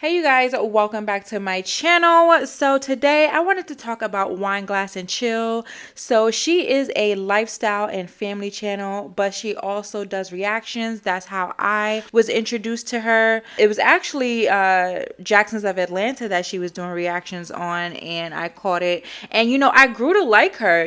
Hey you guys, welcome back to my channel. So today I wanted to talk about Wine Glass and Chill. So she is a lifestyle and family channel, but she also does reactions. That's how I was introduced to her. It was actually Jackson's of Atlanta that she was doing reactions on, and I caught it. And I grew to like her,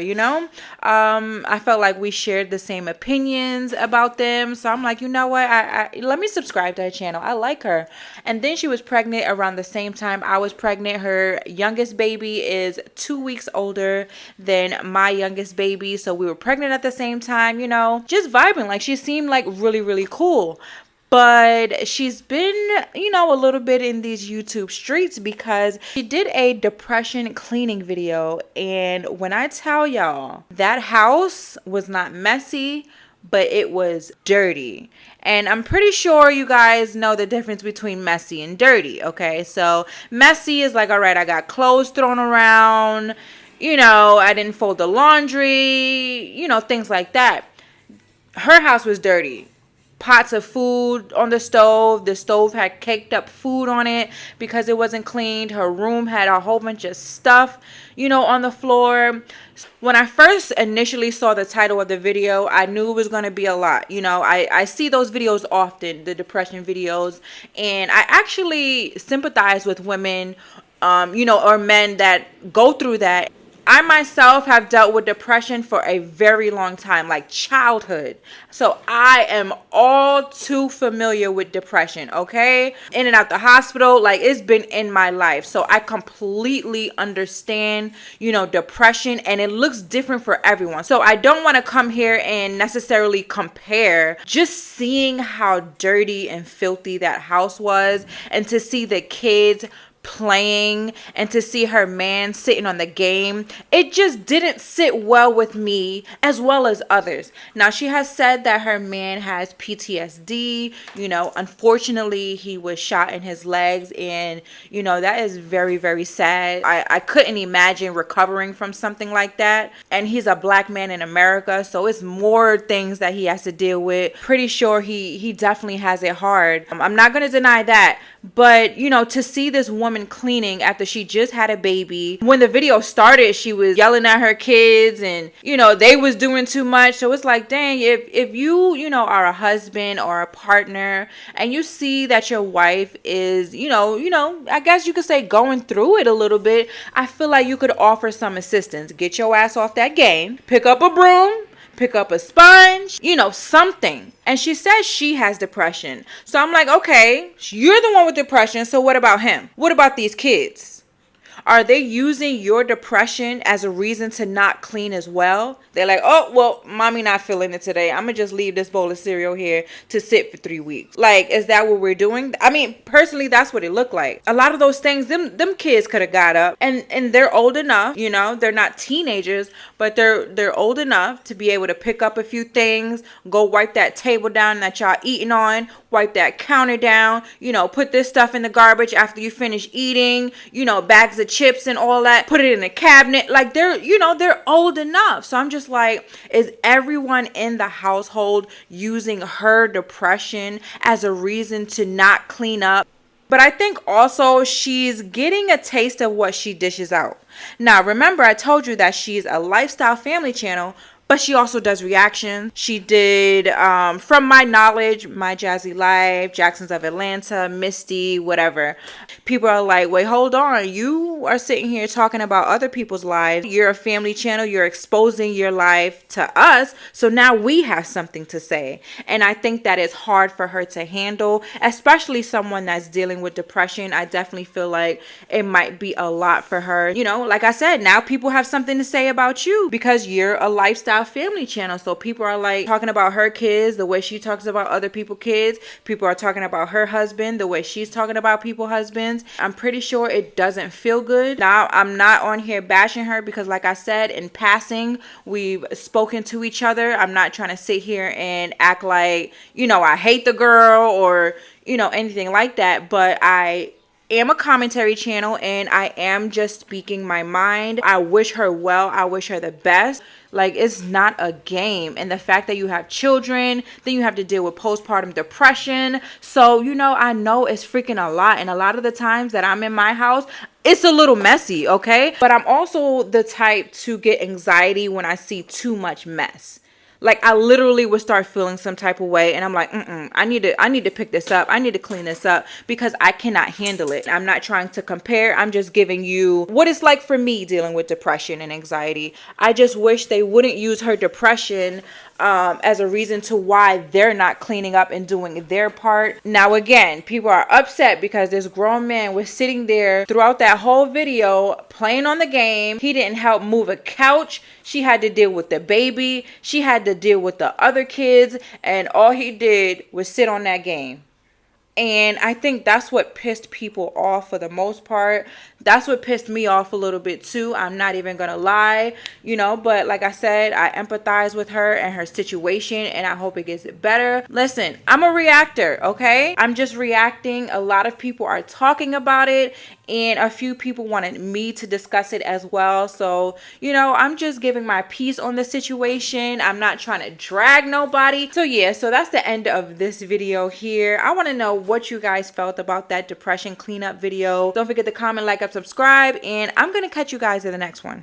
I felt like we shared the same opinions about them. So I'm like, you know what? I let me subscribe to her channel. I like her. And then she was pregnant around the same time I was pregnant. Her youngest baby is 2 weeks older than my youngest baby. So we were pregnant at the same time, just vibing. Like she seemed like really, really cool. But she's been, a little bit in these YouTube streets because she did a depression cleaning video. And when I tell y'all, that house was not messy, but it was dirty. And I'm pretty sure you guys know the difference between messy and dirty, okay? So messy is like, all right, I got clothes thrown around, I didn't fold the laundry, things like that. Her house was dirty. Pots of food on the stove. The stove had caked up food on it because it wasn't cleaned. Her room had a whole bunch of stuff, on the floor. When I first initially saw the title of the video, I knew it was going to be a lot. I see those videos often, the depression videos, and I actually sympathize with women, or men that go through that. I myself have dealt with depression for a very long time, like childhood. So I am all too familiar with depression, okay? In and out the hospital, like it's been in my life. So I completely understand, depression, and it looks different for everyone. So I don't want to come here and necessarily compare. Just seeing how dirty and filthy that house was, and to see the kids playing, and to see her man sitting on the game, it just didn't sit well with me as well as others. Now she has said that her man has PTSD. Unfortunately he was shot in his legs, and that is very, very sad. I couldn't imagine recovering from something like that, and he's a black man in America, so it's more things that he has to deal with. Pretty sure he definitely has it hard. I'm not going to deny that, but to see this woman cleaning after she just had a baby. When the video started, she was yelling at her kids, and they was doing too much. So it's like, dang, if you are a husband or a partner, and you see that your wife is I guess you could say going through it a little bit, I feel like you could offer some assistance. Get your ass off that game, pick up a broom, pick up a sponge, something. And she says she has depression. So I'm like, okay, you're the one with depression. So what about him? What about these kids? Are they using your depression as a reason to not clean as well? They're like, oh, well, mommy not feeling it today. I'm going to just leave this bowl of cereal here to sit for 3 weeks. Like, is that what we're doing? I mean, personally, that's what it looked like. A lot of those things, them kids could have got up, and they're old enough, they're not teenagers, but they're old enough to be able to pick up a few things, go wipe that table down that y'all eating on, wipe that counter down, put this stuff in the garbage after you finish eating, bags of chips and all that, put it in a cabinet. Like they're old enough. So I'm just like, is everyone in the household using her depression as a reason to not clean up? But I think also she's getting a taste of what she dishes out. Now, remember, I told you that she's a lifestyle family channel, but she also does reactions. She did, from my knowledge, My Jazzy Life, Jackson's of Atlanta, Misty, whatever. People are like, wait, hold on. You are sitting here talking about other people's lives. You're a family channel. You're exposing your life to us. So now we have something to say. And I think that is hard for her to handle, especially someone that's dealing with depression. I definitely feel like it might be a lot for her. Like I said, now people have something to say about you because you're a lifestyle family channel. So people are like talking about her kids the way she talks about other people's kids. People are talking about her husband the way she's talking about people's husbands. I'm pretty sure it doesn't feel good. Now, I'm not on here bashing her because, like I said, in passing, we've spoken to each other. I'm not trying to sit here and act like, I hate the girl or, anything like that. But I am a commentary channel and I am just speaking my mind. I wish her well. I wish her the best. Like, it's not a game. And the fact that you have children, then you have to deal with postpartum depression. So, you know, I know it's freaking a lot. And a lot of the times that I'm in my house, it's a little messy, okay? But I'm also the type to get anxiety when I see too much mess. Like, I literally would start feeling some type of way, and I'm like, I need to pick this up. I need to clean this up because I cannot handle it. I'm not trying to compare. I'm just giving you what it's like for me dealing with depression and anxiety. I just wish they wouldn't use her depression as a reason to why they're not cleaning up and doing their part. Now, again, people are upset because this grown man was sitting there throughout that whole video playing on the game. He didn't help move a couch. She had to deal with the baby. She had to deal with the other kids. And all he did was sit on that game. And I think that's what pissed people off for the most part. That's what pissed me off a little bit too. I'm not even gonna lie, you know, but like I said, I empathize with her and her situation, and I hope it gets better. Listen, I'm a reactor, okay? I'm just reacting. A lot of people are talking about it, and a few people wanted me to discuss it as well. So, you know, I'm just giving my piece on the situation. I'm not trying to drag nobody. So yeah, so that's the end of this video here. I want to know what you guys felt about that depression cleanup video. Don't forget to comment, like, subscribe, and I'm gonna catch you guys in the next one.